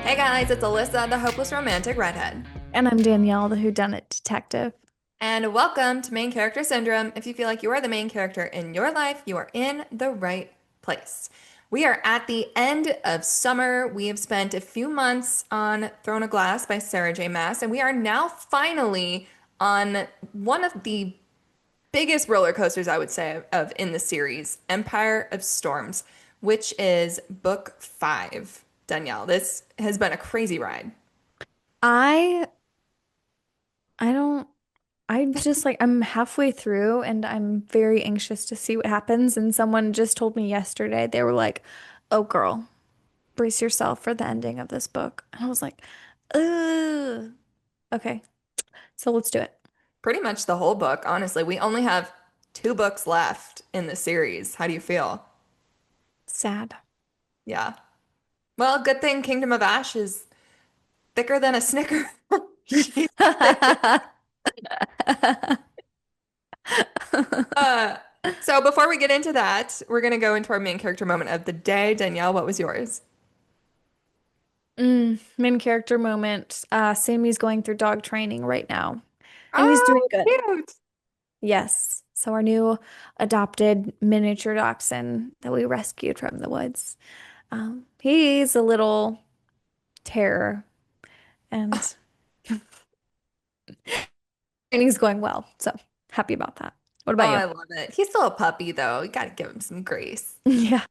Hey guys, it's Alyssa, the hopeless romantic redhead. And I'm Danielle, the whodunit detective. And welcome to Main Character Syndrome. If you feel like you are the main character in your life, you are in the right place. We are at the end of summer. We have spent a few months on Throne of Glass by Sarah J. Maas, and we are now finally on one of the biggest roller coasters, I would say, of in the series, Empire of Storms, which is book five. Danielle, this has been a crazy ride. I I don't I'm just like I'm halfway through and I'm very anxious to see what happens. And someone just told me yesterday, they were like, "Oh girl, brace yourself for the ending of this book." And I was like, "Ugh." Okay, so let's do it. Pretty much the whole book, honestly. We only have two books left in the series. How do you feel? Sad. Yeah. Well, good thing Kingdom of Ash is thicker than a Snicker. She's thick. Uh, so before we get into that, we're gonna go into our main character moment of the day. Danielle, what was yours? Main character moment. Sammy's going through dog training right now, and he's doing Oh, good. cute. Yes. So our new adopted miniature dachshund that we rescued from the woods. He's a little terror and training's going well. So happy about that. What Oh, about you? I love it. He's still a puppy, though. You gotta give him some grace. Yeah.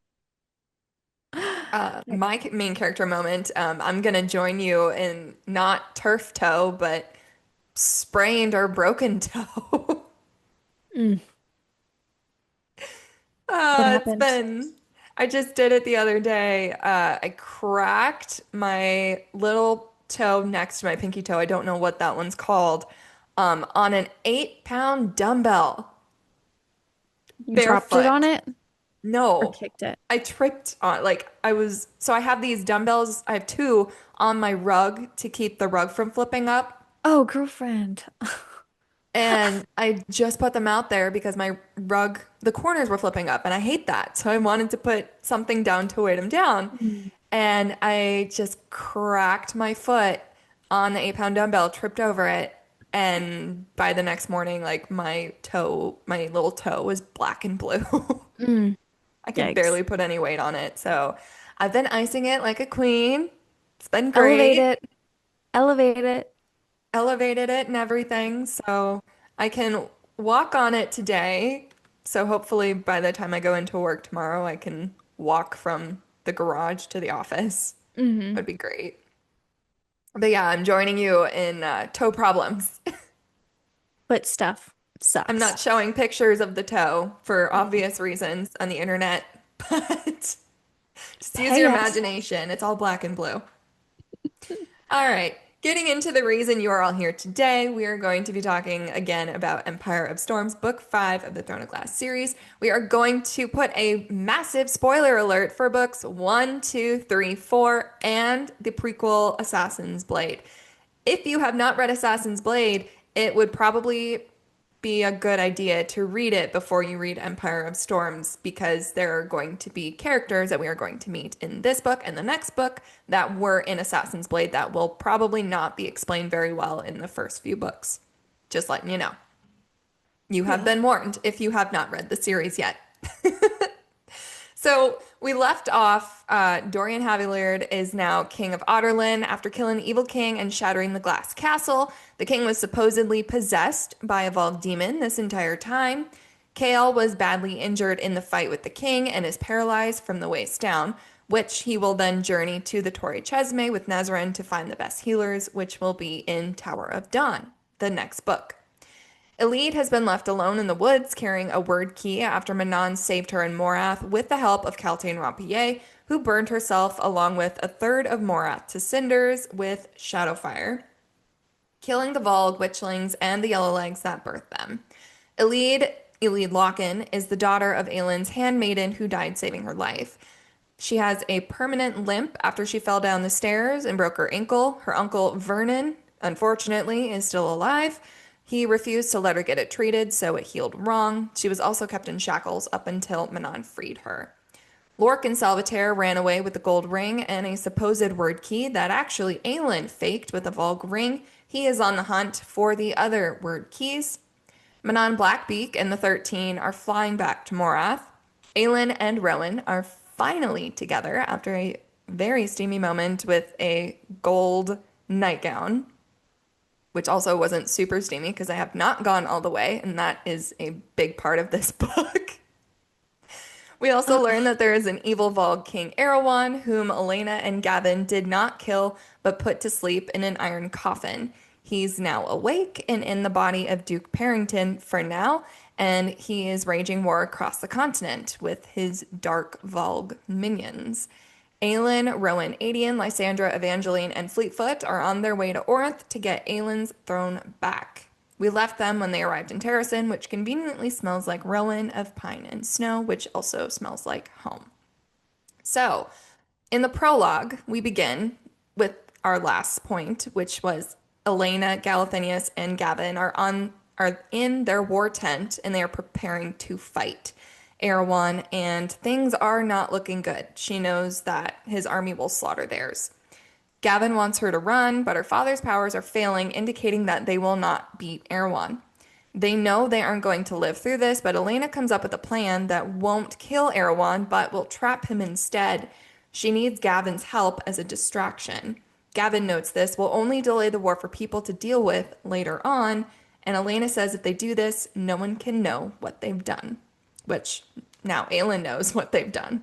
My main character moment, I'm gonna join you in not turf toe, but sprained or broken toe. Mm, what It's happened? been, I just did it the other day. I cracked my little toe next to my pinky toe. I don't know what that one's called. On an 8 pound dumbbell, You dropped it on barefoot. it or No, kicked it? I tripped on, so I have these dumbbells. I have two on my rug to keep the rug from flipping up. Oh, girlfriend. And I just put them out there because my rug, the corners were flipping up, and I hate that. So I wanted to put something down to weight them down. Mm. And I just cracked my foot on the 8 pound dumbbell, tripped over it. And by the next morning, like my toe, my little toe was black and blue. Mm, I could yikes. barely put any weight on it. So I've been icing it like a queen. It's been Elevate great. it. Elevate it. Elevated it and everything. So I can walk on it today. So hopefully by the time I go into work tomorrow, I can walk from the garage to the office. Hmm. Would be great. But yeah, I'm joining you in toe problems. But stuff I'm sucks. not showing pictures of the toe for Mm. obvious reasons on the internet, but just use your Pay us. imagination. It's all black and blue. All right. Getting into the reason you are all here today, we are going to be talking again about Empire of Storms, Book 5 of the Throne of Glass series. We are going to put a massive spoiler alert for books 1, 2, 3, 4, and the prequel Assassin's Blade. If you have not read Assassin's Blade, it would probably be a good idea to read it before you read Empire of Storms because there are going to be characters that we are going to meet in this book and the next book that were in Assassin's Blade that will probably not be explained very well in the first few books. Just letting you know. You have Yeah. been warned if you have not read the series yet. So we left off. Dorian Havilliard is now king of Otterlin after killing the evil king and shattering the glass castle. The king was supposedly possessed by a Volg demon this entire time. Chaol was badly injured in the fight with the king and is paralyzed from the waist down, which he will then journey to the Torre Chesme with Nezran to find the best healers, which will be in Tower of Dawn, the next book. Elide has been left alone in the woods carrying a word key after Manon saved her in Morath with the help of Caltaine Rampier, who burned herself along with a third of Morath to cinders with Shadowfire, killing the Volg, Witchlings, and the Yellowlegs that birthed them. Elide Locken, is the daughter of Aelin's handmaiden who died saving her life. She has a permanent limp after she fell down the stairs and broke her ankle. Her uncle Vernon, unfortunately, is still alive. He refused to let her get it treated, so it healed wrong. She was also kept in shackles up until Manon freed her. Lork and Salvatore ran away with the gold ring and a supposed word key that actually Aelin faked with a Volg ring. He is on the hunt for the other word keys. Manon Blackbeak and the 13 are flying back to Morath. Aelin and Rowan are finally together after a very steamy moment with a gold nightgown, which also wasn't super steamy because I have not gone all the way, and that is a big part of this book. We also learn that there is an evil Vogue King Erewhon, whom Elena and Gavin did not kill but put to sleep in an iron coffin. He's now awake and in the body of Duke Parrington for now, and he is raging war across the continent with his dark Vogue minions. Aelin, Rowan, Adian, Lysandra, Evangeline, and Fleetfoot are on their way to Orth to get Aelin's throne back. We left them when they arrived in Terrasen, which conveniently smells like Rowan of pine and snow, which also smells like home. So, in the prologue, we begin with our last point, which was Elena, Galathinius, and Gavin are in their war tent and they are preparing to fight Erewhon, and things are not looking good. She knows that his army will slaughter theirs. Gavin wants her to run, but her father's powers are failing, indicating that they will not beat Erewhon. They know they aren't going to live through this, but Elena comes up with a plan that won't kill Erewhon, but will trap him instead. She needs Gavin's help as a distraction. Gavin notes this will only delay the war for people to deal with later on, and Elena says if they do this, no one can know what they've done. Which now Aelin knows what they've done.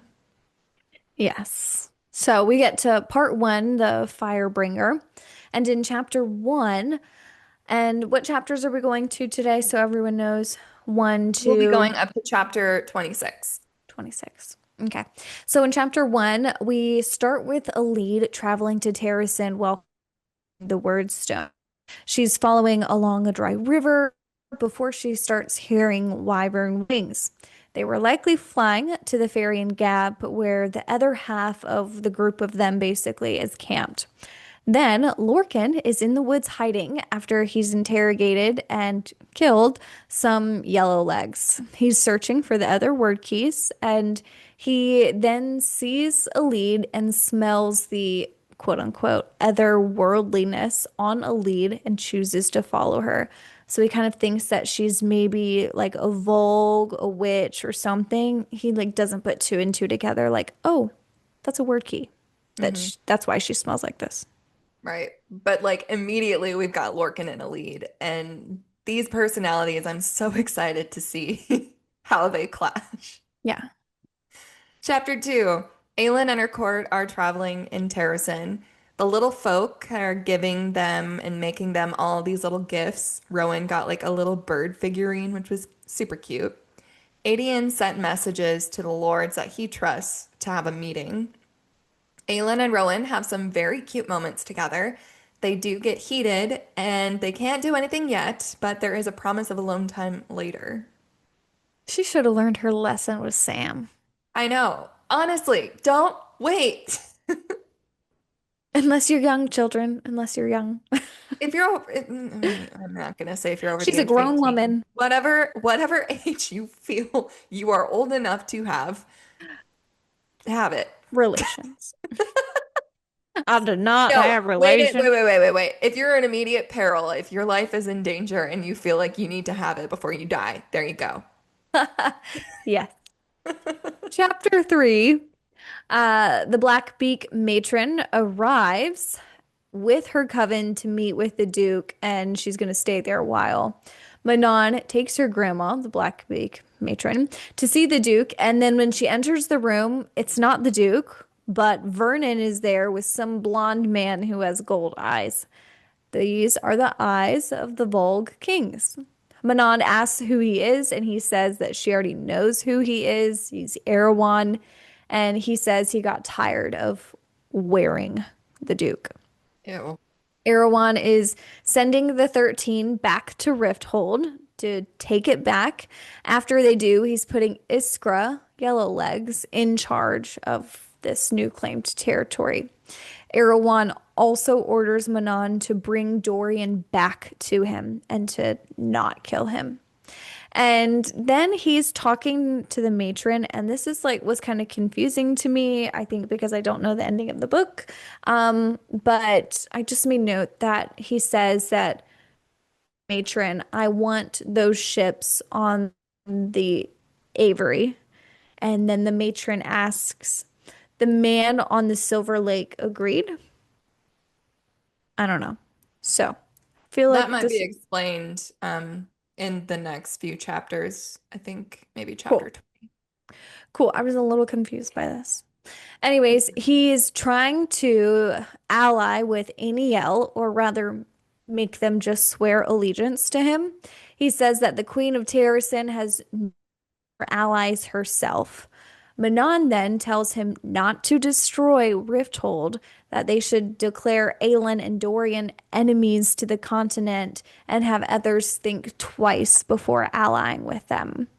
Yes. So we get to part one, the Firebringer. And in chapter one, and what chapters are we going to today so everyone knows? One, We'll be two, going up to chapter 26. 26. Okay. So in chapter one, we start with a lead traveling to Terrasen while the word stone. She's following along a dry river before she starts hearing wyvern wings. They were likely flying to the ferry in Gap, where the other half of the group of them basically is camped. Then Lorcan is in the woods hiding after he's interrogated and killed some yellow legs. He's searching for the other word keys and he then sees a lead and smells the quote unquote otherworldliness on a lead and chooses to follow her. So he kind of thinks that she's maybe like a Volg, a witch or something. He like doesn't put two and two together like, "Oh, that's a word key. Hmm. That's why she smells like this." Right. But like immediately we've got Lorcan in a lead. And these personalities, I'm so excited to see how they clash. Yeah. Chapter 2. Aelin and her court are traveling in Terrasen. The little folk are giving them and making them all these little gifts. Rowan got like a little bird figurine, which was super cute. Adian sent messages to the lords that he trusts to have a meeting. Aelin and Rowan have some very cute moments together. They do get heated and they can't do anything yet, but there is a promise of alone time later. She should have learned her lesson with Sam. I know. Honestly, don't wait. Unless you're young, children. Unless you're young. If you're, I'm not gonna say if you're over the She's a age of grown 18. woman. Whatever age you feel you are old enough to have it. Relations. I did not No, have wait, wait, relations. wait, wait, wait, wait. If you're in immediate peril, if your life is in danger and you feel like you need to have it before you die, there you go. Yes. Chapter three. The Blackbeak matron arrives with her coven to meet with the Duke, and she's going to stay there a while. Manon takes her grandma, the Blackbeak matron, to see the Duke, and then when she enters the room, it's not the Duke, but Vernon is there with some blonde man who has gold eyes. These are the eyes of the Volg kings. Manon asks who he is, and he says that she already knows who he is. He's Erewhon, and he says he got tired of wearing the Duke. Ew. Erewhon is sending the 13 back to Rifthold to take it back. After they do, he's putting Iskra, Yellowlegs, in charge of this new claimed territory. Erewhon also orders Manon to bring Dorian back to him and to not kill him. And then he's talking to the matron, and this is like was kind of confusing to me, I think, because I don't know the ending of the book. But I just made note that he says that matron, I want those ships on the Avery. And then the matron asks, the man on the Silver Lake agreed. I don't know. So I feel That like might be this explained in the next few chapters. I think maybe chapter cool. 20. Cool. I was a little confused by this. Anyways, he's trying to ally with Aniel, or rather make them just swear allegiance to him. He says that the Queen of Terrasen has allies herself. Manon then tells him not to destroy Rifthold, that they should declare Aelin and Dorian enemies to the continent and have others think twice before allying with them.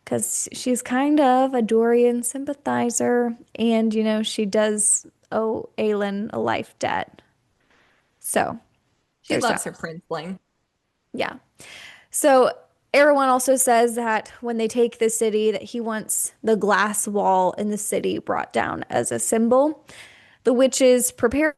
Because she's kind of a Dorian sympathizer, and she does owe Aelin a life debt. So She there's loves that. her princeling. Yeah. So Erewhon also says that when they take the city, that he wants the glass wall in the city brought down as a symbol. The witches prepare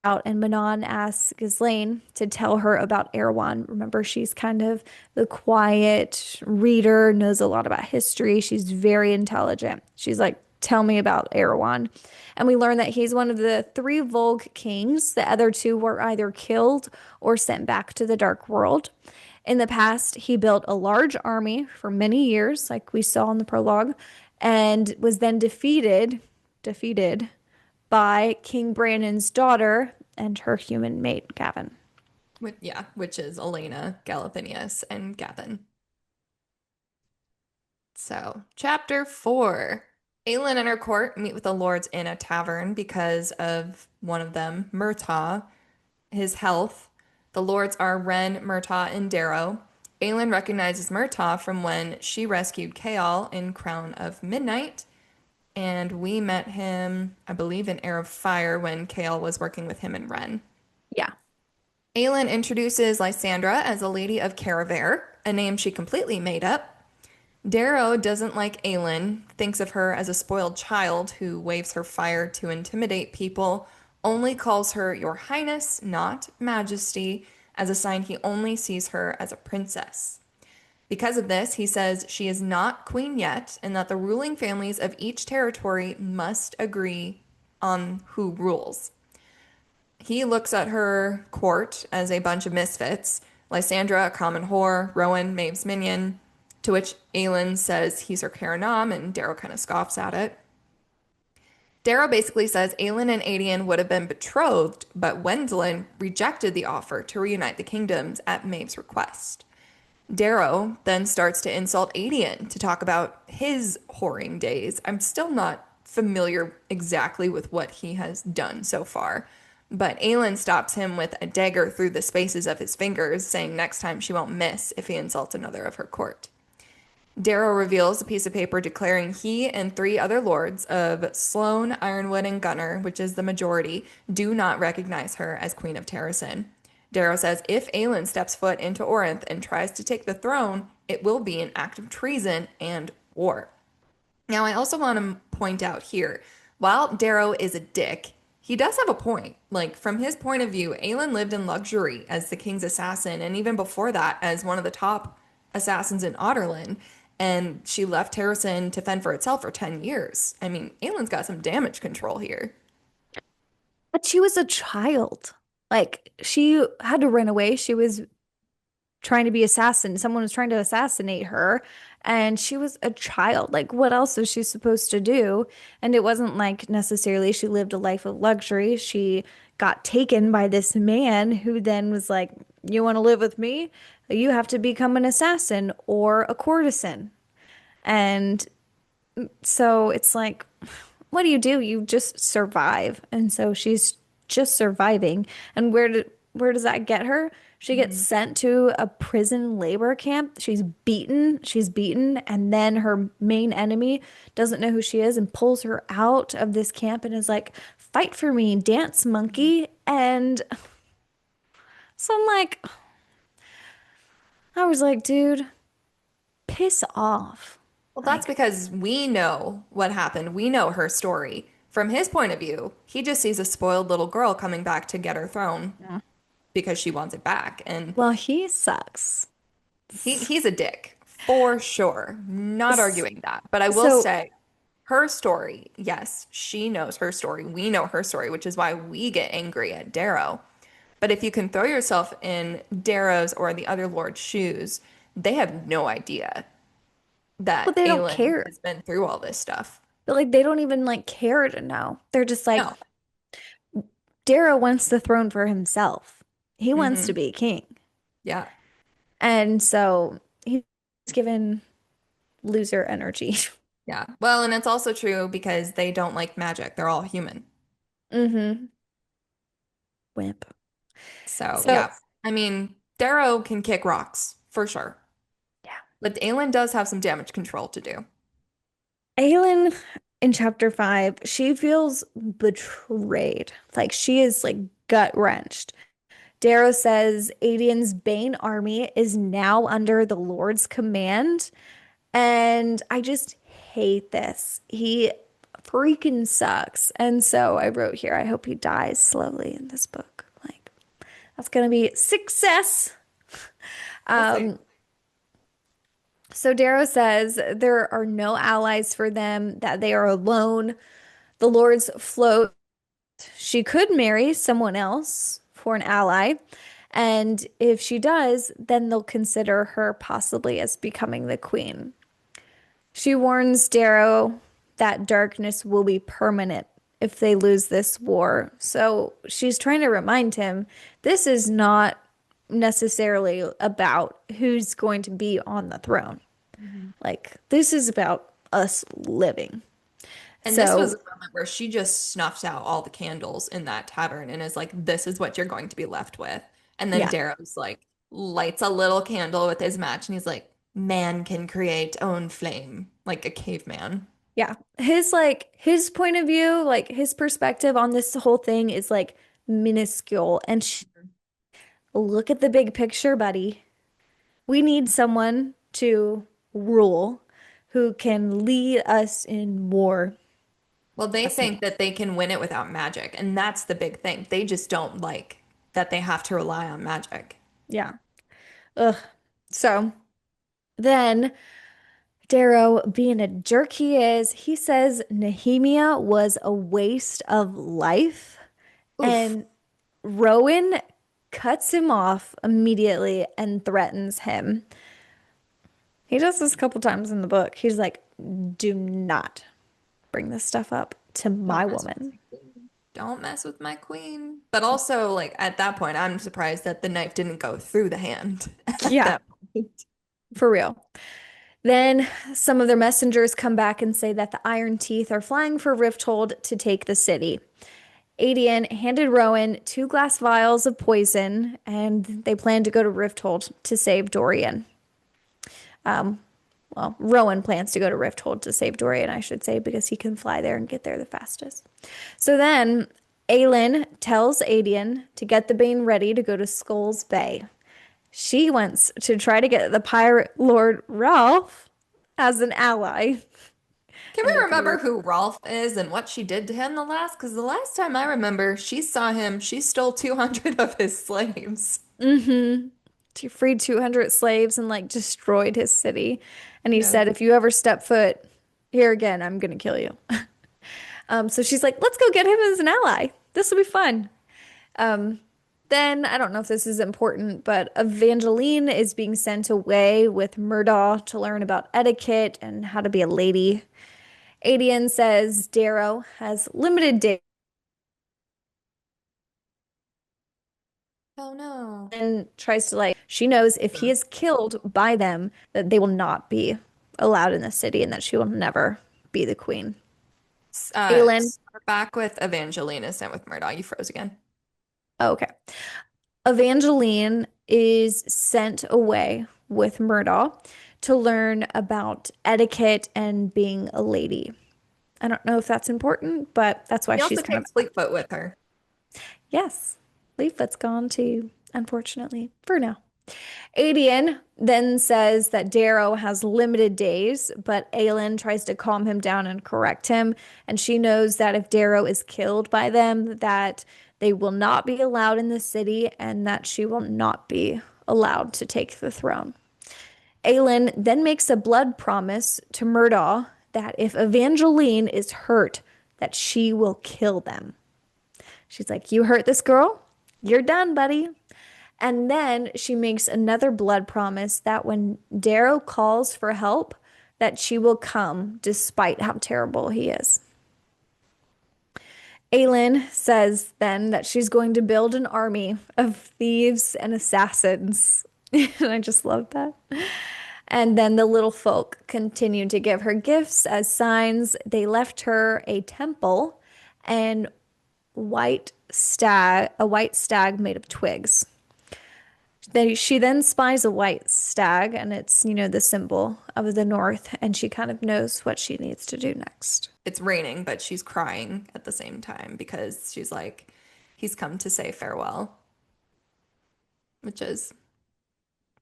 out, and Manon asks Ghislaine to tell her about Erewhon. Remember, she's kind of the quiet reader, knows a lot about history. She's very intelligent. She's like, tell me about Erewhon. And we learn that he's one of the three Volg kings. The other two were either killed or sent back to the Dark World. In the past, he built a large army for many years, like we saw in the prologue, and was then defeated by King Brandon's daughter and her human mate, Gavin. Which is Elena, Galathinius, and Gavin. So, chapter 4. Aelin and her court meet with the lords in a tavern because of one of them, Murtaugh, his health. The lords are Ren, Murtaugh, and Darrow. Aelin recognizes Murtaugh from when she rescued Chaol in Crown of Midnight, and we met him, I believe, in Heir of Fire when Chaol was working with him and Ren. Yeah. Aelin introduces Lysandra as a Lady of Caraver, a name she completely made up. Darrow doesn't like Aelin, thinks of her as a spoiled child who waves her fire to intimidate people, only calls her Your Highness, not Majesty, as a sign he only sees her as a princess. Because of this, he says she is not queen yet, and that the ruling families of each territory must agree on who rules. He looks at her court as a bunch of misfits. Lysandra, a common whore, Rowan, Maeve's minion, to which Aelin says he's her Caranam, and Darrow kind of scoffs at it. Darrow basically says Aelin and Aedion would have been betrothed, but Wendlin rejected the offer to reunite the kingdoms at Maeve's request. Darrow then starts to insult Aedion to talk about his whoring days. I'm still not familiar exactly with what he has done so far, but Aelin stops him with a dagger through the spaces of his fingers, saying next time she won't miss if he insults another of her court. Darrow reveals a piece of paper declaring he and three other lords of Sloane, Ironwood, and Gunner, which is the majority, do not recognize her as Queen of Terrasen. Darrow says if Aelin steps foot into Orinth and tries to take the throne, it will be an act of treason and war. Now, I also want to point out here, while Darrow is a dick, he does have a point. Like, from his point of view, Aelin lived in luxury as the king's assassin, and even before that, as one of the top assassins in Otterlin. And she left Terrasen to fend for itself for 10 years. I mean, Aelin's got some damage control here. But she was a child. Like, she had to run away. She was trying to be assassin. Someone was trying to assassinate her, and she was a child. Like, what else was she supposed to do? And it wasn't like necessarily she lived a life of luxury. She got taken by this man who then was like, "You want to live with me? You have to become an assassin or a courtesan." And so it's like, what do? You just survive. And so she's just surviving. And where does that get her? She gets Mhm. sent to a prison labor camp. She's beaten, and then her main enemy doesn't know who she is and pulls her out of this camp and is like, "Fight for me, dance monkey." And so I'm like, I was like, dude, piss off. Well, that's Like, because we know what happened. We know her story. From his point of view, he just sees a spoiled little girl coming back to get her throne yeah. because she wants it back. And Well, he sucks. he's a dick for sure. Not S- arguing that. But I will So, say her story, yes, she knows her story. We know her story, which is why we get angry at Darrow. But if you can throw yourself in Darrow's or the other Lord's shoes, they have no idea well, that they don't Aelin care. has been through all this stuff. But like, they don't even like care to know. They're just like, No. Darrow wants the throne for himself. He wants to Hmm. be king. Yeah. And so he's given loser energy. Yeah. Well, and it's also true because they don't like magic. They're all human. Mm-hmm. Wimp. So, So, yeah. I mean, Darrow can kick rocks for sure. yeah. But Aelin does have some damage control to do. Aelin in chapter 5, she feels betrayed. Like she is like gut wrenched. Darrow says Adian's Bane army is now under the Lord's command. And I just hate this. He freaking sucks. And so I wrote here, I hope he dies slowly in this book. Like, that's gonna be success. We'll see. Um, so Darrow says there are no allies for them, that they are alone. The Lords float. She could marry someone else for an ally. And if she does, then they'll consider her possibly as becoming the queen. She warns Darrow that darkness will be permanent if they lose this war. So she's trying to remind him this is not necessarily about who's going to be on the throne. Mhm. Like, this is about us living. And this was So, a moment where she just snuffed out all the candles in that tavern and is like, this is what you're going to be left with. And then yeah, Darrow's like, lights a little candle with his match and he's like, man can create own flame, like a caveman. yeah. His point of view, like his perspective on this whole thing is like minuscule. And look at the big picture, buddy. We need someone to rule who can lead us in war. Well, they Trust me. think that they can win it without magic, and that's the big thing. They just don't like that they have to rely on magic. Yeah. Ugh. So then Darrow, being a jerk he is, he says Nehemia was a waste of life. Oof. And Rowan cuts him off immediately and threatens him. He does this a couple times in the book. He's like, do not bring this stuff up to my Don't mess with woman. my queen. Don't mess with my queen. But also, like at that point, I'm surprised that the knife didn't go through the hand at Yeah, that point. for real. Then some of their messengers come back and say that the Iron Teeth are flying for Rifthold to take the city. Adian handed Rowan 2 glass vials of poison, and they plan to go to Rifthold to save Dorian. Well, Rowan plans to go to Rifthold to save Dorian, I should say, because he can fly there and get there the fastest. So then Aelin tells Adian to get the Bane ready to go to Skulls Bay. She wants to try to get the pirate Lord Ralph as an ally Can in we the remember group. who Rolf is and what she did to him the last? Because the last time I remember, she saw him, she stole 200 of his slaves. Mm-hmm. He freed 200 slaves and like destroyed his city. And he Yeah. said, if you ever step foot here again, I'm gonna kill you. So she's like, let's go get him as an ally. This will be fun. Um, then I don't know if this is important, but Evangeline is being sent away with Murdaugh to learn about etiquette and how to be a lady. Adian says Darrow has limited days Oh no. and tries to like, she knows if he is killed by them, that they will not be allowed in the city and that she will never be the queen. Aelin, Start back with Evangelina sent with Murdoch. You froze again. oh, okay. Evangeline is sent away with Murdaugh to learn about etiquette and being a lady. I don't know if that's important, but that's why He she's also kind of, takes Fleetfoot with her. yes, Leaflet's gone too, unfortunately, for now. Adian then says that Darrow has limited days, but Aelin tries to calm him down and correct him, and she knows that if Darrow is killed by them, that they will not be allowed in the city and that she will not be allowed to take the throne. Aelin then makes a blood promise to Murdaugh that if Evangeline is hurt, that she will kill them. She's like, "You hurt this girl? You're done, buddy." And then she makes another blood promise that when Darrow calls for help, that she will come despite how terrible he is. Aelin says then that she's going to build an army of thieves and assassins. And I just love that. And then the little folk continued to give her gifts as signs. They left her a temple and a white stag made of twigs. She then spies a white stag, and it's, the symbol of the North, and she kind of knows what she needs to do next. It's raining, but she's crying at the same time because she's like, he's come to say farewell, which is,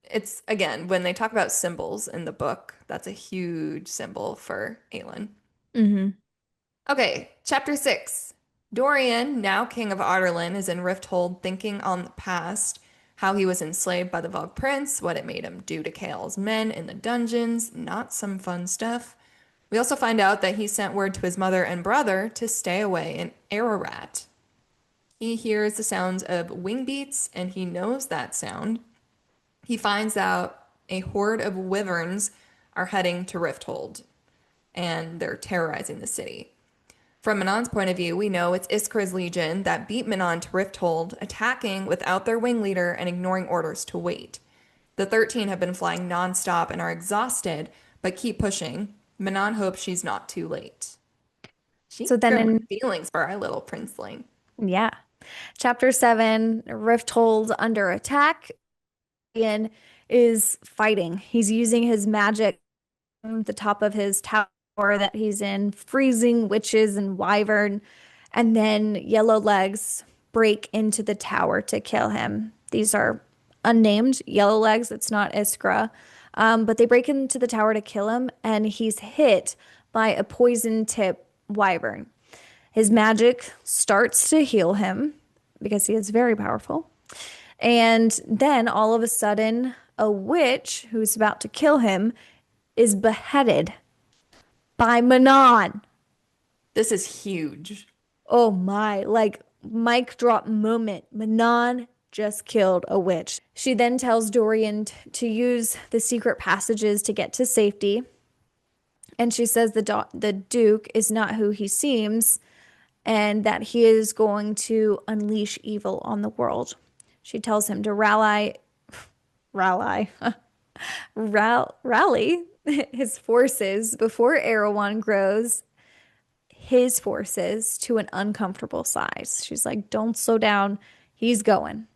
it's again, when they talk about symbols in the book, that's a huge symbol for Aelin. Hmm. Okay, chapter 6. Dorian, now king of Adarlan, is in Rifthold thinking on the past, how he was enslaved by the Vogue Prince, what it made him do to Chaol's men in the dungeons, not some fun stuff. We also find out that he sent word to his mother and brother to stay away in Ararat. He hears the sounds of wing beats and he knows that sound. He finds out a horde of wyverns are heading to Rifthold and they're terrorizing the city. From Manon's point of view, we know it's Iskra's legion that beat Manon to Rifthold, attacking without their wing leader and ignoring orders to wait. The 13 have been flying nonstop and are exhausted, but keep pushing. Manon hopes she's not too late. She So then hurt in, my feelings for our little princeling. yeah, chapter 7, Rifthold under attack. Ian is fighting. He's using his magic on the top of his tower that he's in, freezing witches and wyvern, and then yellow legs break into the tower to kill him. These are unnamed yellow legs. It's not Iskra. But they break into the tower to kill him, and he's hit by a poison tip wyvern. His magic starts to heal him because he is very powerful. And then all of a sudden, a witch who's about to kill him is beheaded by Manon. This is huge. Oh my, like mic drop moment. Manon just killed a witch. She then tells Dorian to use the secret passages to get to safety. And she says the Duke is not who he seems and that he is going to unleash evil on the world. She tells him to rally, rally his forces before Erewhon grows his forces to an uncomfortable size. She's like, don't slow down. He's going.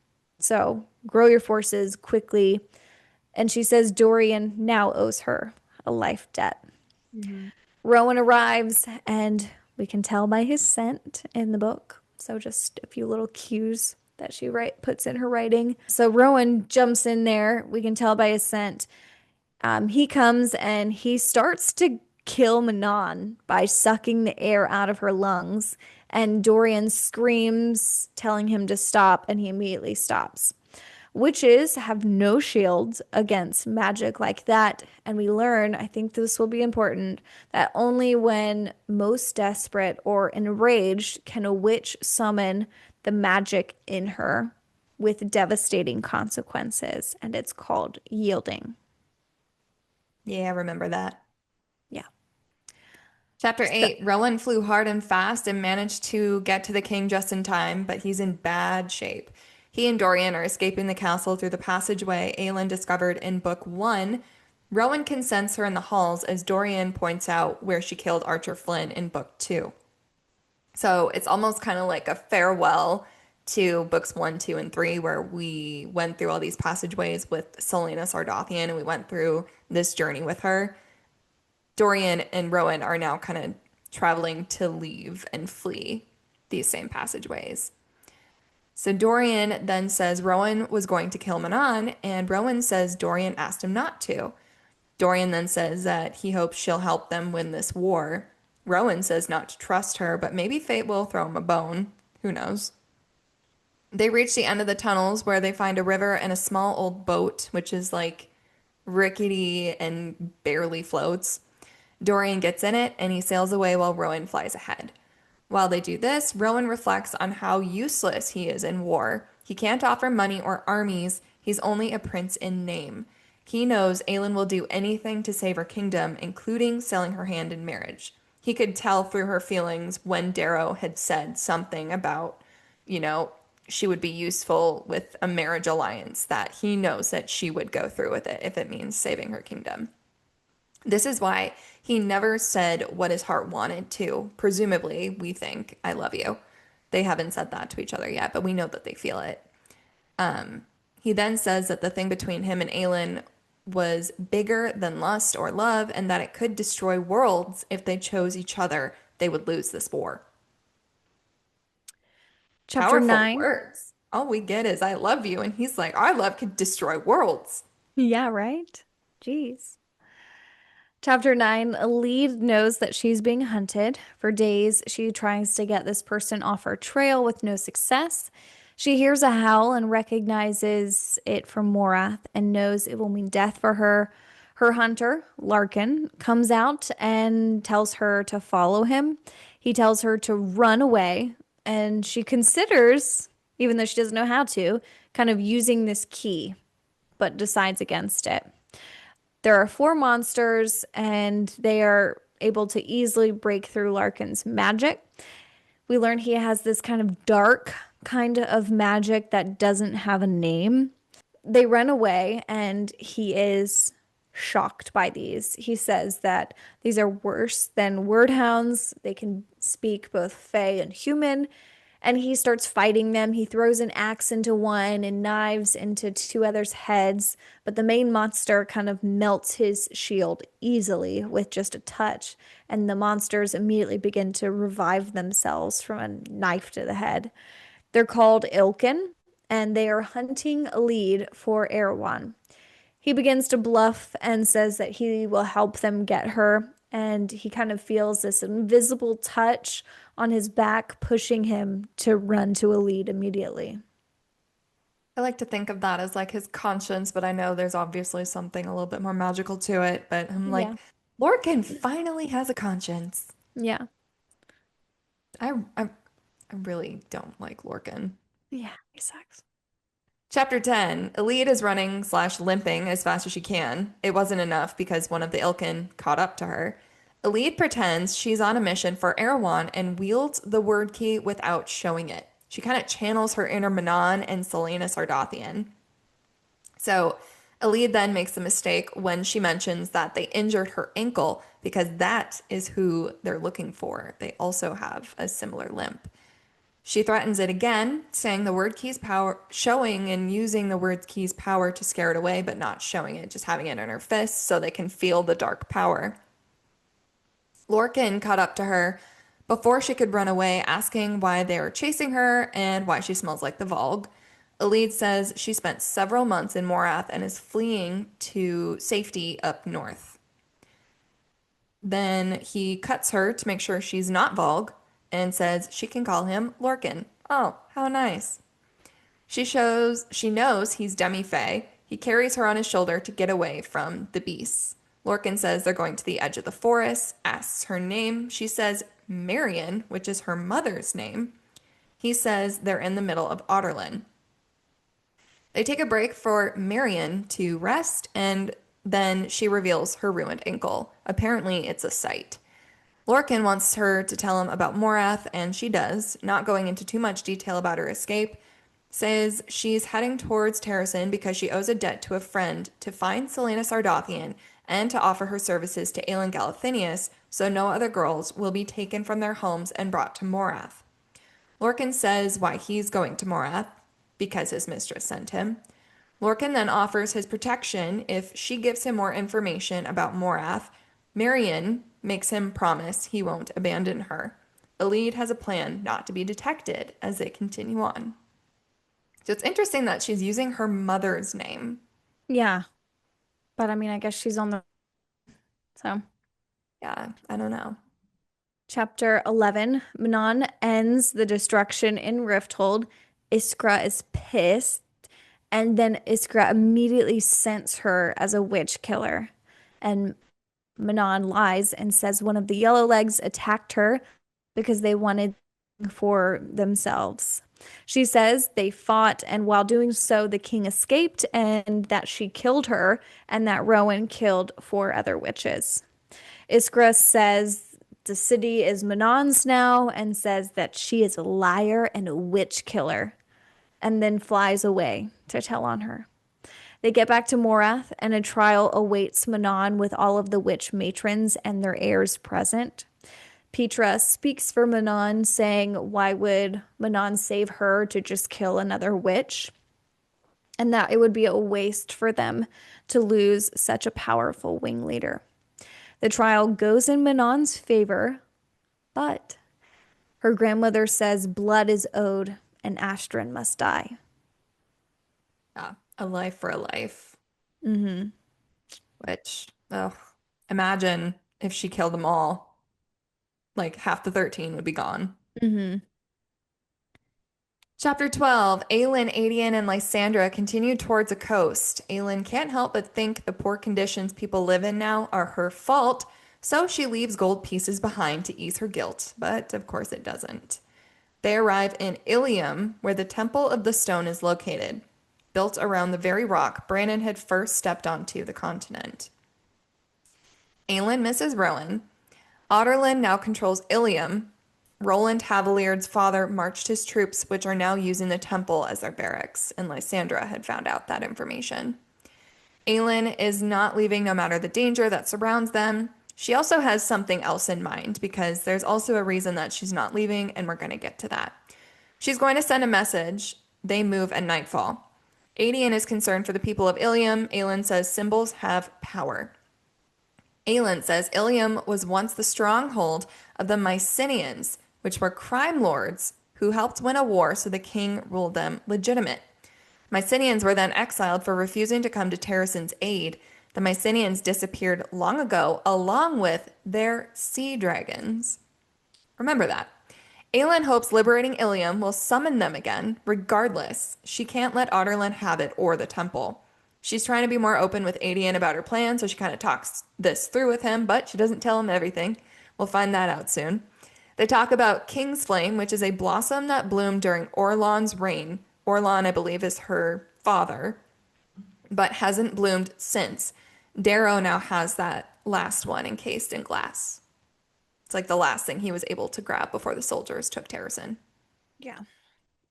So grow your forces quickly. And she says Dorian now owes her a life debt. Mhm. Rowan arrives, and we can tell by his scent in the book. So just a few little cues that she puts in her writing. So Rowan jumps in there. We can tell by his scent. He comes and he starts to kill Manon by sucking the air out of her lungs. And Dorian screams, telling him to stop, and he immediately stops. Witches have no shields against magic like that. And we learn, I think this will be important, that only when most desperate or enraged can a witch summon the magic in her with devastating consequences. And it's called yielding. Yeah, I remember that. Yeah. Chapter So, 8. Rowan flew hard and fast and managed to get to the king just in time, but he's in bad shape. He and Dorian are escaping the castle through the passageway Aelin discovered in Book 1. Rowan can sense her in the halls as Dorian points out where she killed Archer Flynn in Book 2. So it's almost kind of like a farewell to Books 1, 2, and 3, where we went through all these passageways with Selena Sardothian and we went through this journey with her. Dorian and Rowan are now kind of traveling to leave and flee these same passageways. So Dorian then says Rowan was going to kill Manon, and Rowan says Dorian asked him not to. Dorian then says that he hopes she'll help them win this war. Rowan says not to trust her, but maybe fate will throw him a bone. Who knows? They reach the end of the tunnels where they find a river and a small old boat, which is like rickety and barely floats. Dorian gets in it and he sails away while Rowan flies ahead. While they do this, Rowan reflects on how useless he is in war. He can't offer money or armies, he's only a prince in name. He knows Aelin will do anything to save her kingdom, including selling her hand in marriage. He could tell through her feelings when Darrow had said something about, you know, she would be useful with a marriage alliance, that he knows that she would go through with it if it means saving her kingdom. This is why he never said what his heart wanted to. Presumably, we think, I love you. They haven't said that to each other yet, but we know that they feel it. He then says that the thing between him and Aelin was bigger than lust or love, and that it could destroy worlds if they chose each other. They would lose this war. Chapter Powerful 9. words. All we get is I love you. And he's like, our love could destroy worlds. Yeah, right? Jeez. Chapter 9, a lead knows that she's being hunted. For days, she tries to get this person off her trail with no success. She hears a howl and recognizes it from Morath and knows it will mean death for her. Her hunter, Larkin, comes out and tells her to follow him. He tells her to run away, and she considers, even though she doesn't know how to, kind of using this key, but decides against it. There are four monsters, and they are able to easily break through Larkin's magic. We learn he has this kind of dark kind of magic that doesn't have a name. They run away, and he is shocked by these. He says that these are worse than wordhounds. They can speak both Fae and human, and he starts fighting them. He throws an axe into one and knives into two others' heads, but the main monster kind of melts his shield easily with just a touch, and the monsters immediately begin to revive themselves from a knife to the head. They're called Ilkin, and they are hunting a lead for Erewhon. He begins to bluff and says that he will help them get her, and he kind of feels this invisible touch on his back, pushing him to run to a lead immediately. I like to think of that as like his conscience, but I know there's obviously something a little bit more magical to it. But I'm like, Yeah. Lorcan finally has a conscience. Yeah. I really don't like Lorcan. Yeah, he sucks. Chapter 10, Elide is running slash limping as fast as she can. It wasn't enough because one of the Ilkin caught up to her. Elide pretends she's on a mission for Erewhon and wields the word key without showing it. She kind of channels her inner Manon and Selena Sardathian. So Elide then makes the mistake when she mentions that they injured her ankle because that is who they're looking for. They also have a similar limp. She threatens it again, saying the word key's power, showing and using the word key's power to scare it away, but not showing it, just having it in her fists so they can feel the dark power. Lorcan caught up to her before she could run away, asking why they are chasing her and why she smells like the Vogue. Elide says she spent several months in Morath and is fleeing to safety up north. Then he cuts her to make sure she's not Vogue and says she can call him Lorcan. Oh, how nice. She knows he's demi-fae. He carries her on his shoulder to get away from the beasts. Lorcan says they're going to the edge of the forest, asks her name. She says Marion, which is her mother's name. He says they're in the middle of Otterlin. They take a break for Marion to rest, and then she reveals her ruined ankle. Apparently, it's a site. Lorcan wants her to tell him about Morath, and she does, not going into too much detail about her escape. Says she's heading towards Terrasen because she owes a debt to a friend to find Selena Sardathian and to offer her services to Aelin Galathinius so no other girls will be taken from their homes and brought to Morath. Lorcan says why he's going to Morath, because his mistress sent him. Lorcan then offers his protection if she gives him more information about Morath. Marion makes him promise he won't abandon her. Elide has a plan not to be detected as they continue on. So it's interesting that she's using her mother's name. Yeah, but I mean, I guess she's on the so. Yeah, I don't know. Chapter 11, Manon ends the destruction in Rifthold. Iskra is pissed, and then Iskra immediately scents her as a witch killer. And Manon lies and says one of the yellow legs attacked her because they wanted for themselves. She says they fought, and while doing so, the king escaped, and that she killed her, and that Rowan killed four other witches. Iskra says the city is Manon's now and says that she is a liar and a witch killer, and then flies away to tell on her. They get back to Morath, and a trial awaits Manon with all of the witch matrons and their heirs present. Petra speaks for Manon, saying, why would Manon save her to just kill another witch? And that it would be a waste for them to lose such a powerful wing leader. The trial goes in Manon's favor, but her grandmother says blood is owed and Astrid must die. Yeah, a life for a life, Mm-hmm. which, oh, imagine if she killed them all. Like half the 13 would be gone. Mm-hmm. Chapter 12, Aelin, Adian, and Lysandra continue towards the coast. Aelin can't help but think the poor conditions people live in now are her fault, so she leaves gold pieces behind to ease her guilt, but of course it doesn't. They arrive in Ilium, where the Temple of the Stone is located, built around the very rock Brannon had first stepped onto the continent. Aelin misses Rowan. Otterlin now controls Ilium. Roland Havilliard's father marched his troops, which are now using the temple as their barracks, and Lysandra had found out that information. Aelin is not leaving no matter the danger that surrounds them. She also has something else in mind because there's also a reason that she's not leaving, and we're going to get to that. She's going to send a message. They move at nightfall. Adian is concerned for the people of Ilium. Aelin says symbols have power. Aelin says Ilium was once the stronghold of the Mycenaeans, which were crime lords who helped win a war so the king ruled them legitimate. Mycenaeans were then exiled for refusing to come to Terrasen's aid. The Mycenaeans disappeared long ago, along with their sea dragons. Remember that. Aelin hopes liberating Ilium will summon them again. Regardless, she can't let Otterlin have it or the temple. She's trying to be more open with Adian about her plan, so she kind of talks this through with him, but she doesn't tell him everything. We'll find that out soon. They talk about King's Flame, which is a blossom that bloomed during Orlan's reign. Orlan, I believe, is her father, but hasn't bloomed since. Darrow now has that last one encased in glass. It's like the last thing he was able to grab before the soldiers took Terrasen. Yeah.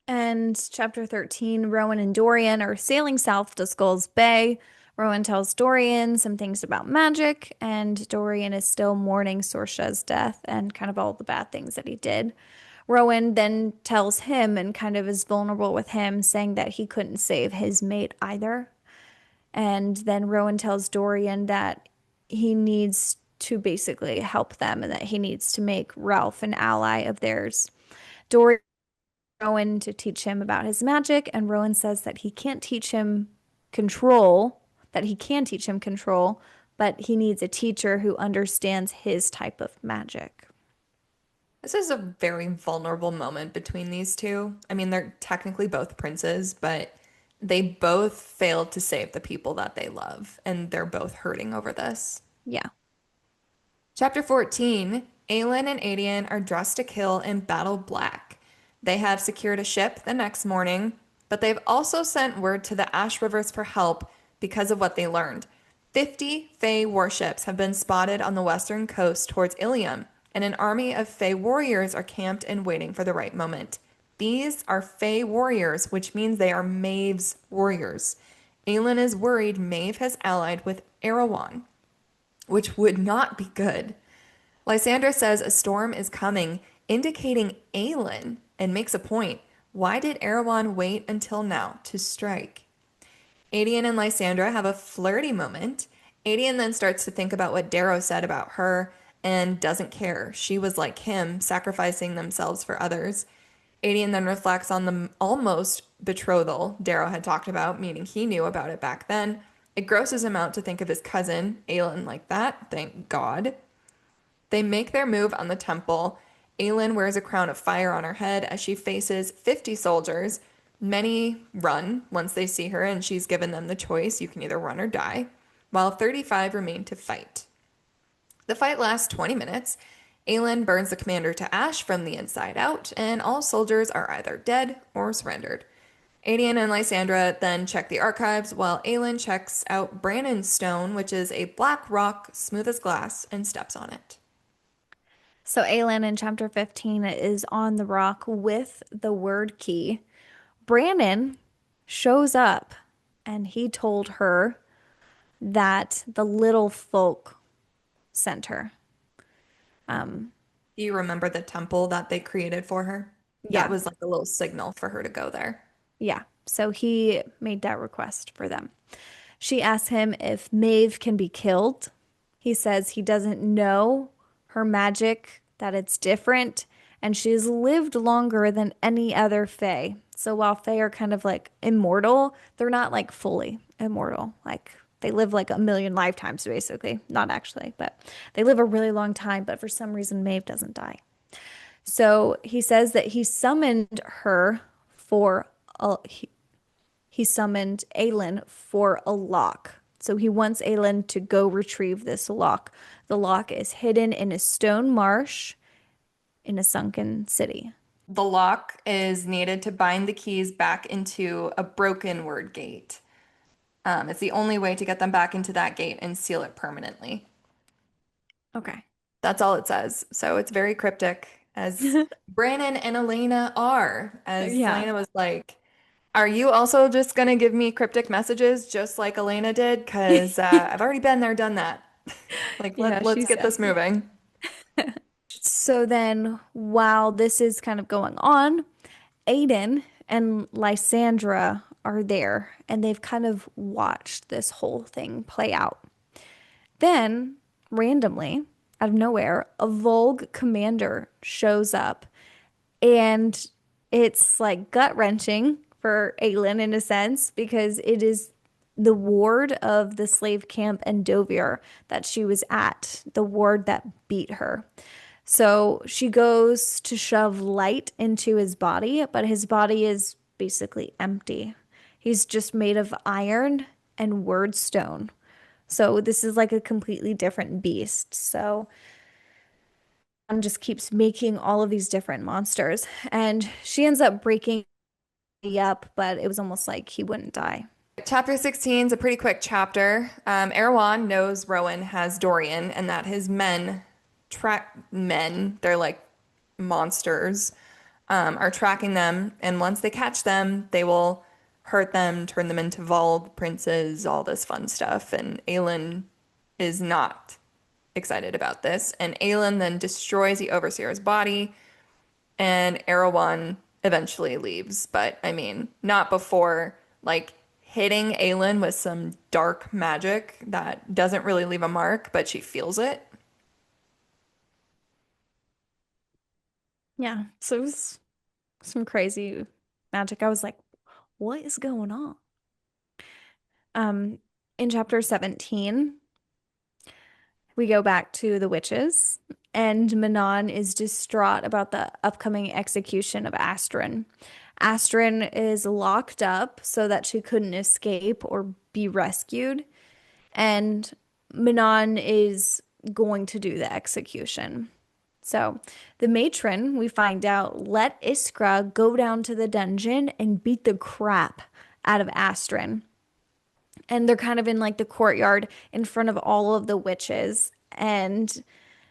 And chapter 13, Rowan and Dorian are sailing south to Skulls Bay. Rowan tells Dorian some things about magic, and Dorian is still mourning Sorsha's death and kind of all the bad things that he did. Rowan then tells him and kind of is vulnerable with him, saying that he couldn't save his mate either. And then Rowan tells Dorian that he needs to basically help them and that he needs to make Ralph an ally of theirs. Dorian Rowan to teach him about his magic, and Rowan says that he can't teach him control, that he can teach him control, but he needs a teacher who understands his type of magic. This is a very vulnerable moment between these two. I mean, they're technically both princes, but they both failed to save the people that they love, and they're both hurting over this. Yeah. Chapter 14, Aelin and Adian are dressed to kill in battle black. They have secured a ship the next morning, but they've also sent word to the Ash Rivers for help because of what they learned. 50 Fey warships have been spotted on the western coast towards Ilium, and an army of Fey warriors are camped and waiting for the right moment. These are Fey warriors, which means they are Maeve's warriors. Aelin is worried Maeve has allied with Erewhon, which would not be good. Lysandra says a storm is coming, indicating Aelin, and makes a point. Why did Erewhon wait until now to strike? Adian and Lysandra have a flirty moment. Adian then starts to think about what Darrow said about her and doesn't care. She was like him, sacrificing themselves for others. Adian then reflects on the almost betrothal Darrow had talked about, meaning he knew about it back then. It grosses him out to think of his cousin, Aelin, like that. Thank God. They make their move on the temple. Aelin wears a crown of fire on her head as she faces 50 soldiers. Many run once they see her, and she's given them the choice you can either run or die, while 35 remain to fight. The fight lasts 20 minutes. Aelin burns the commander to ash from the inside out, and all soldiers are either dead or surrendered. Adian and Lysandra then check the archives while Aelin checks out Brannan's stone, which is a black rock, smooth as glass, and steps on it. So Aelin in chapter 15 is on the rock with the word key. Brannon shows up and he told her that the little folk sent her. Do you remember the temple that they created for her? That Yeah, was like a little signal for her to go there. yeah. So he made that request for them. She asks him if Maeve can be killed. He says he doesn't know her magic, that it's different, and she's lived longer than any other Fae. So while Fae are kind of like immortal, they're not like fully immortal. Like they live like a million lifetimes, basically. Not actually, but they live a really long time. But for some reason, Maeve doesn't die. So he says that he summoned her for he summoned Aelin for a lock. So he wants Aelin to go retrieve this lock. The lock is hidden in a stone marsh in a sunken city. The lock is needed to bind the keys back into a broken word gate. It's the only way to get them back into that gate and seal it permanently. Okay. That's all it says. So it's very cryptic, as Brannon and Elena are. As Yeah. Elena was like, are you also just gonna give me cryptic messages just like Elena did? Because I've already been there, done that. Like, Yeah, let's she's get this sassy. moving. So then, while this is kind of going on, Aiden and Lysandra are there and they've kind of watched this whole thing play out. Then, randomly, out of nowhere, a Volg commander shows up and it's like gut-wrenching for Aelin in a sense because it is the ward of the slave camp in Dovir that she was at, the ward that beat her. So she goes to shove light into his body, but his body is basically empty. He's just made of iron and word stone. So this is like a completely different beast. So just keeps making all of these different monsters. And she ends up breaking up, but it was almost like he wouldn't die. Chapter 16 is a pretty quick chapter. Erewhon knows Rowan has Dorian and that his men track men, they're like monsters, are tracking them. And once they catch them, they will hurt them, turn them into Volg princes, all this fun stuff. And Aelin is not excited about this. And Aelin then destroys the Overseer's body, and Erewhon eventually leaves. But I mean, not before like hitting Aelin with some dark magic that doesn't really leave a mark, but she feels it. Yeah, so it was some crazy magic. I was like, what is going on? Um, in chapter 17, we go back to the witches, and Manon is distraught about the upcoming execution of Astrid. Astrid is locked up so that she couldn't escape or be rescued, and Manon is going to do the execution. So the matron, we find out, let Iskra go down to the dungeon and beat the crap out of Astrid. And they're kind of in like the courtyard in front of all of the witches. And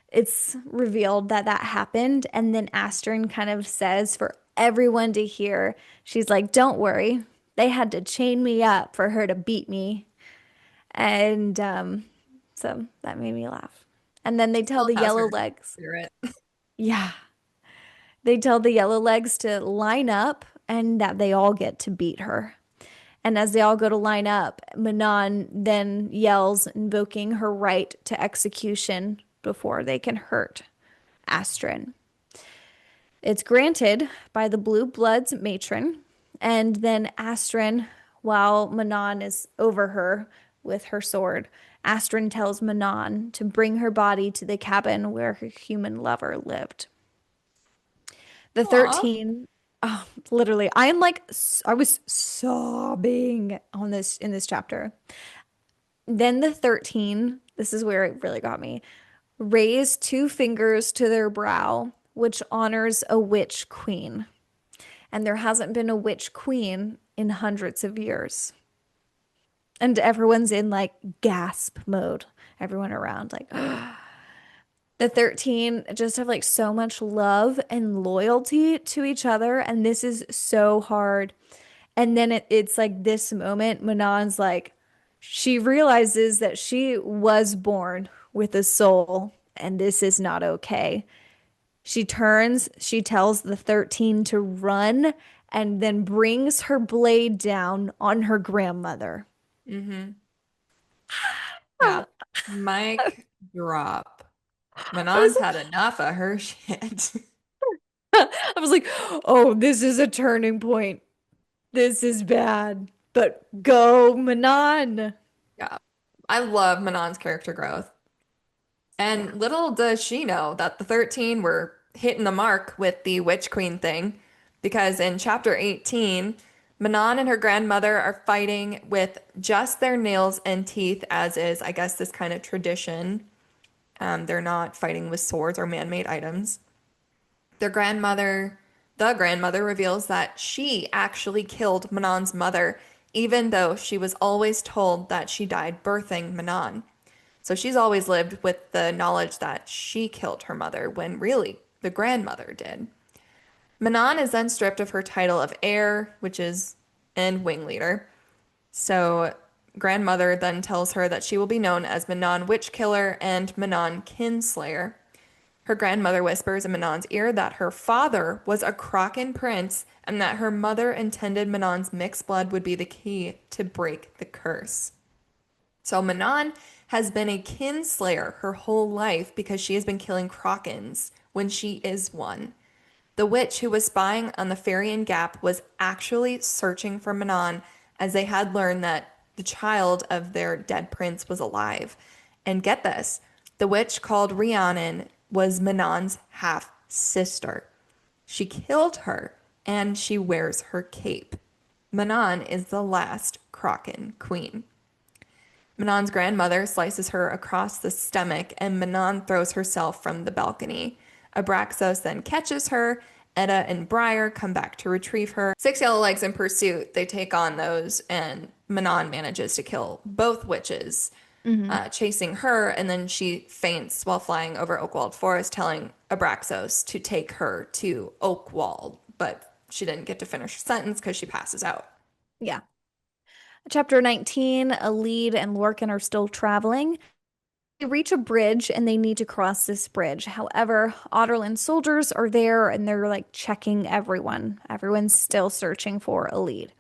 it's revealed that that happened. And then Astrid kind of says for everyone to hear, she's like, don't worry. They had to chain me up for her to beat me. And so that made me laugh. And then they tell Still the has yellow her legs. spirit. Yeah. They tell the yellow legs to line up and that they all get to beat her. And as they all go to line up, Manon then yells, invoking her right to execution before they can hurt Astrid. It's granted by the Blue Bloods matron, and then Astrid, while Manon is over her with her sword, Astrid tells Manon to bring her body to the cabin where her human lover lived. The Aw. 13, oh, literally, I am like, I was sobbing on this in this chapter. Then the 13, this is where it really got me, raise two fingers to their brow, which honors a witch queen. And there hasn't been a witch queen in hundreds of years. And everyone's in like gasp mode. Everyone around, like, the 13 just have like so much love and loyalty to each other. And this is so hard. And then it's like this moment, Manon's like, she realizes that she was born with a soul, and this is not okay. She turns, she tells the 13 to run, and then brings her blade down on her grandmother. Mm-hmm. Yeah. Mic drop. I was Manon's had enough of her shit. I was like, "Oh, this is a turning point. This is bad." But go, Manon. Yeah. I love Manon's character growth. Yeah. And little does she know that the 13 were hitting the mark with the Witch Queen thing, because in chapter 18, Manon and her grandmother are fighting with just their nails and teeth, as is, I guess, this kind of tradition. They're not fighting with swords or man-made items. Their grandmother, the grandmother, reveals that she actually killed Manon's mother, even though she was always told that she died birthing Manon. So she's always lived with the knowledge that she killed her mother when really the grandmother did. Manon is then stripped of her title of heir, which is and wing leader. So grandmother then tells her that she will be known as Manon Witchkiller and Manon Kinslayer. Her grandmother whispers in Manon's ear that her father was a Kraken prince and that her mother intended Manon's mixed blood would be the key to break the curse. So Manon has been a kinslayer her whole life because she has been killing Krakens when she is one. The witch who was spying on the Farian Gap was actually searching for Manon, as they had learned that the child of their dead prince was alive. And get this, the witch called Rhiannon was Manon's half sister. She killed her and she wears her cape. Manon is the last Kraken queen. Manon's grandmother slices her across the stomach, and Manon throws herself from the balcony. Abraxos then catches her. Etta and Briar come back to retrieve her. Six Yellow Legs in pursuit. They take on those, and Manon manages to kill both witches, Hmm. chasing her, and then she faints while flying over Oakwald Forest, telling Abraxos to take her to Oakwald, but she didn't get to finish her sentence because she passes out. Yeah. Chapter 19, a lead and Lorcan are still traveling. They reach a bridge and they need to cross this bridge. However, Otterland soldiers are there and they're like checking everyone. Everyone's still searching for a lead.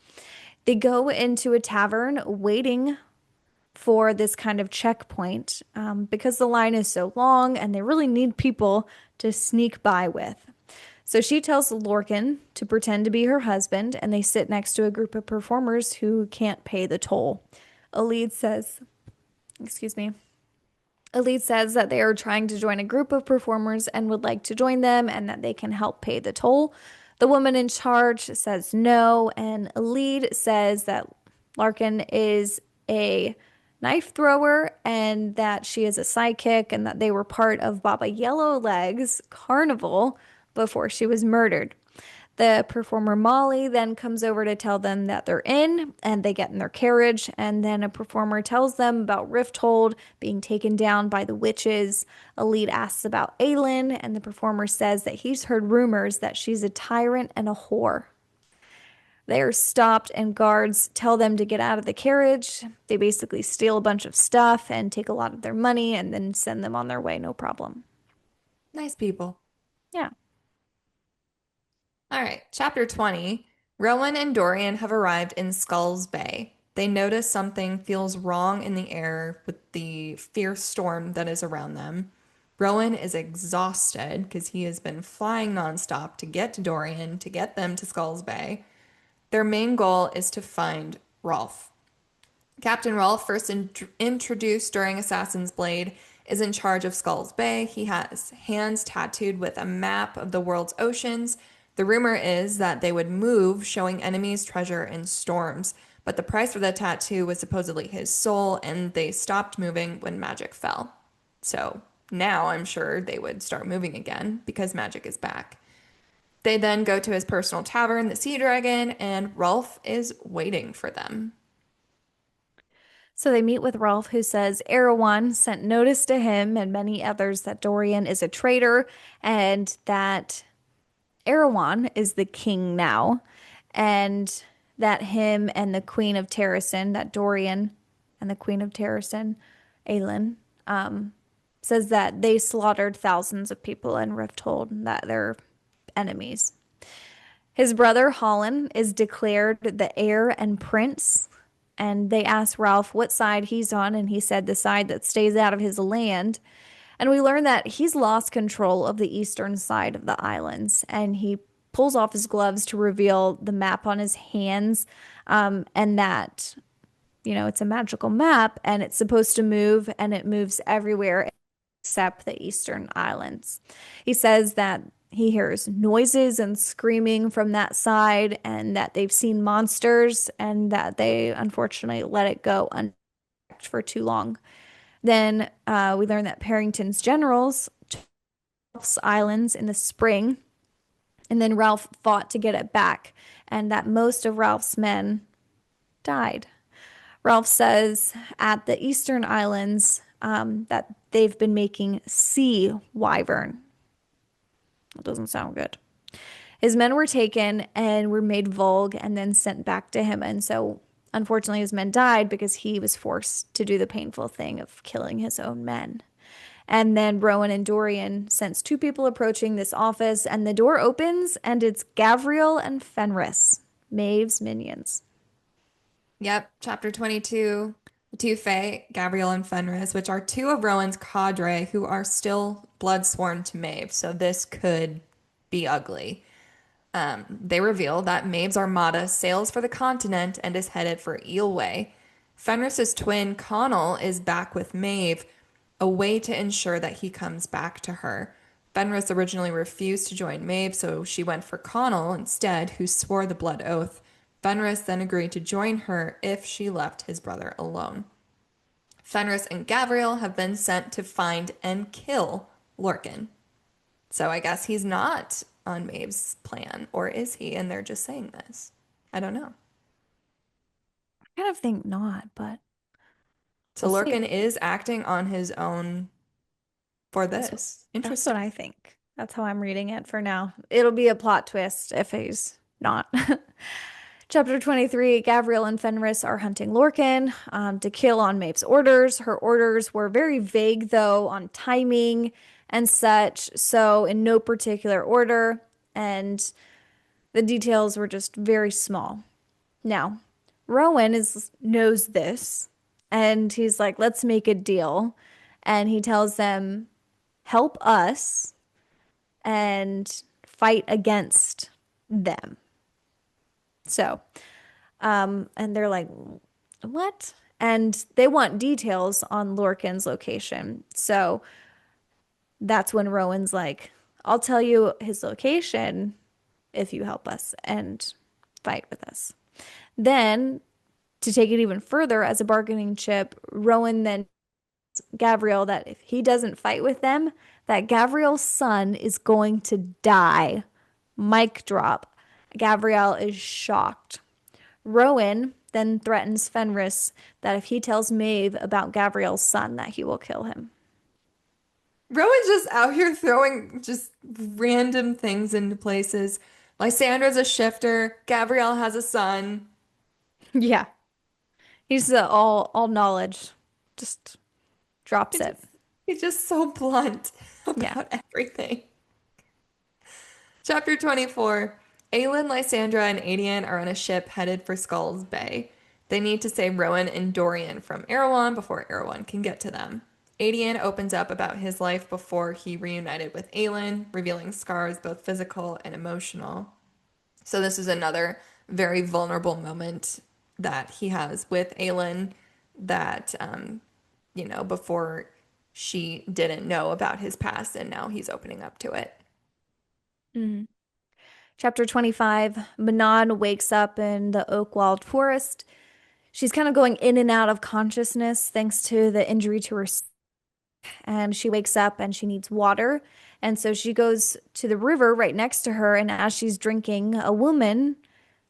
They go into a tavern waiting for this kind of checkpoint because the line is so long and they really need people to sneak by with. So she tells Lorcan to pretend to be her husband, and they sit next to a group of performers who can't pay the toll. Alid says, excuse me, Alid says that they are trying to join a group of performers and would like to join them and that they can help pay the toll. The woman in charge says no, and Alid says that Larkin is a knife thrower and that she is a sidekick and that they were part of Baba Yellowleg's carnival before she was murdered. The performer Molly then comes over to tell them that they're in, and they get in their carriage. And then a performer tells them about Rifthold being taken down by the witches. A lead asks about Aelin, and the performer says that he's heard rumors that she's a tyrant and a whore. They are stopped, and guards tell them to get out of the carriage. They basically steal a bunch of stuff and take a lot of their money and then send them on their way, no problem. Nice people. Yeah. All right, chapter 20. Rowan and Dorian have arrived in Skulls Bay. They notice something feels wrong in the air with the fierce storm that is around them. Rowan is exhausted because he has been flying nonstop to get to Dorian, to get them to Skulls Bay. Their main goal is to find Rolf. Captain Rolf, first introduced during Assassin's Blade, is in charge of Skulls Bay. He has hands tattooed with a map of the world's oceans. The rumor is that they would move, showing enemies treasure in storms. But the price for the tattoo was supposedly his soul, and they stopped moving when magic fell. So now I'm sure they would start moving again because magic is back. They then go to his personal tavern, the Sea Dragon, and Rolf is waiting for them. So they meet with Rolf, who says Erewhon sent notice to him and many others that Dorian is a traitor and that Erewhon is the king now, and that him and the Queen of Terrasen, that Dorian and the Queen of Terrasen, Aelin, says that they slaughtered thousands of people and were told that they're enemies. His brother Holland is declared the heir and prince, and they ask Ralph what side he's on, and he said the side that stays out of his land. And we learn that he's lost control of the eastern side of the islands, and he pulls off his gloves to reveal the map on his hands, and that, it's a magical map, and it's supposed to move, and it moves everywhere except the eastern islands. He says that he hears noises and screaming from that side, and that they've seen monsters, and that they unfortunately let it go unchecked for too long. Then we learn that Parrington's generals took Ralph's islands in the spring, and then Ralph fought to get it back, and that most of Ralph's men died. Ralph says at the Eastern Islands that they've been making sea wyvern. That doesn't sound good. His men were taken and were made vogue and then sent back to him. And so, unfortunately, his men died because he was forced to do the painful thing of killing his own men. And then Rowan and Dorian sense two people approaching this office, and the door opens, and it's Gavriel and Fenris, Maeve's minions. Yep, chapter 22. The two Fae, Gabrielle and Fenris, which are two of Rowan's cadre who are still blood sworn to Maeve, so this could be ugly. They reveal that Maeve's armada sails for the continent and is headed for Eelway. Fenris's twin, Connell, is back with Maeve, a way to ensure that he comes back to her. Fenris originally refused to join Maeve, so she went for Connell instead, who swore the blood oath. Fenris then agreed to join her if she left his brother alone. Fenris and Gavriel have been sent to find and kill Lorcan. So I guess he's not on Maeve's plan, or is he? And they're just saying this. I don't know. I kind of think not, but So we'll see. Lorcan is acting on his own for That's what, this. that's what Interesting. I think. That's how I'm reading it for now. It'll be a plot twist if he's not. Chapter 23, Gavriel and Fenris are hunting Lorcan to kill on Maeve's orders. Her orders were very vague, though, on timing and such, so in no particular order, and the details were just very small. Now, Rowan knows this, and he's like, let's make a deal. And he tells them, help us and fight against them. So, and they're like, what? And they want details on Lorcan's location. So that's when Rowan's like, I'll tell you his location if you help us and fight with us. Then, to take it even further as a bargaining chip, Rowan then Gavriel that if he doesn't fight with them, that Gavriel's son is going to die. Mic drop. Gavriel is shocked. Rowan then threatens Fenris that if he tells Maeve about Gavriel's son, that he will kill him. Rowan's just out here throwing just random things into places. Lysandra's a shifter. Gabrielle has a son. Yeah, he's all knowledge. Just drops He it. just, he's just so blunt Yeah. about everything. Chapter 24. Aelin, Lysandra, and Adian are on a ship headed for Skulls Bay. They need to save Rowan and Dorian from Erewhon before Erewhon can get to them. Adian opens up about his life before he reunited with Aelin, revealing scars both physical and emotional. So this is another very vulnerable moment that he has with Aelin that, before she didn't know about his past and now he's opening up to it. Mhm. Chapter 25, Manon wakes up in the Oakwald Forest. She's kind of going in and out of consciousness thanks to the injury to her, and she wakes up and she needs water. And so she goes to the river right next to her, and as she's drinking, a woman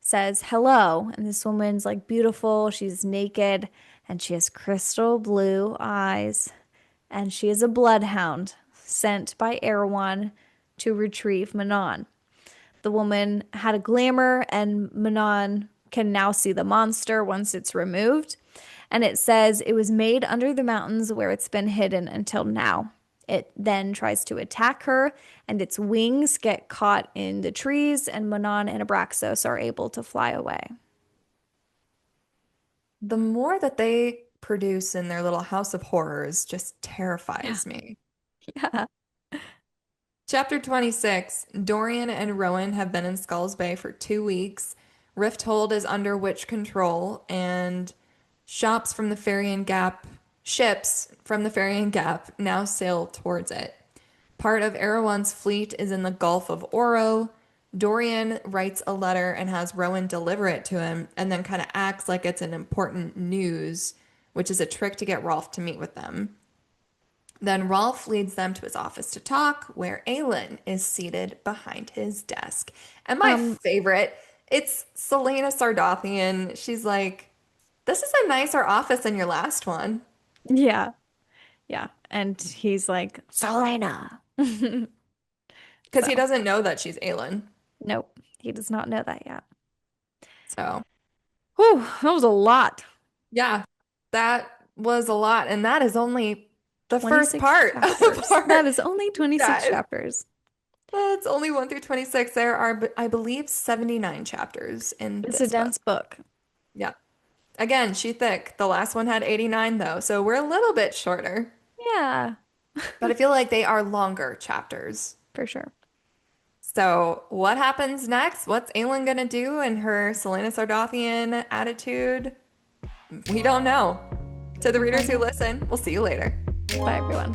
says hello. And this woman's like beautiful, she's naked, and she has crystal blue eyes. And she is a bloodhound sent by Erewhon to retrieve Manon. The woman had a glamour, and Manon can now see the monster once it's removed. And it says it was made under the mountains where it's been hidden until now. It then tries to attack her, and its wings get caught in the trees, and Manon and Abraxos are able to fly away. The more that they produce in their little house of horrors just Yeah. terrifies me. Yeah. Chapter 26, Dorian and Rowan have been in Skulls Bay for 2 weeks. Rifthold is under witch control, and ships from the Ferrian Gap now sail towards it. Part of Erewhon's fleet is in the Gulf of Oro. Dorian writes a letter and has Rowan deliver it to him, and then kind of acts like it's an important news, which is a trick to get Rolf to meet with them. Then Rolf leads them to his office to talk, where Aelin is seated behind his desk. And my Um, favorite, it's Selena Sardothian. She's like, "This is a nicer office than your last one." yeah. Yeah. And he's like, Selena. Because he So, doesn't know that she's Aelin. nope, he does not know that yet. So, Whew, that was a lot. yeah, that was a lot. And that is only the first 26 part of the chapters. That part, is only 26 guys. chapters. It's only 1 through 26. There are, I believe, 79 chapters in It's a this book. dense book. Yeah. Again, she thick. The last one had 89 though, so we're a little bit shorter. Yeah, But I feel like they are longer chapters. for sure. So what happens next? What's Aelin gonna do in her Selena Sardothian attitude? We don't know. To the readers who listen, we'll see you later. Bye, everyone.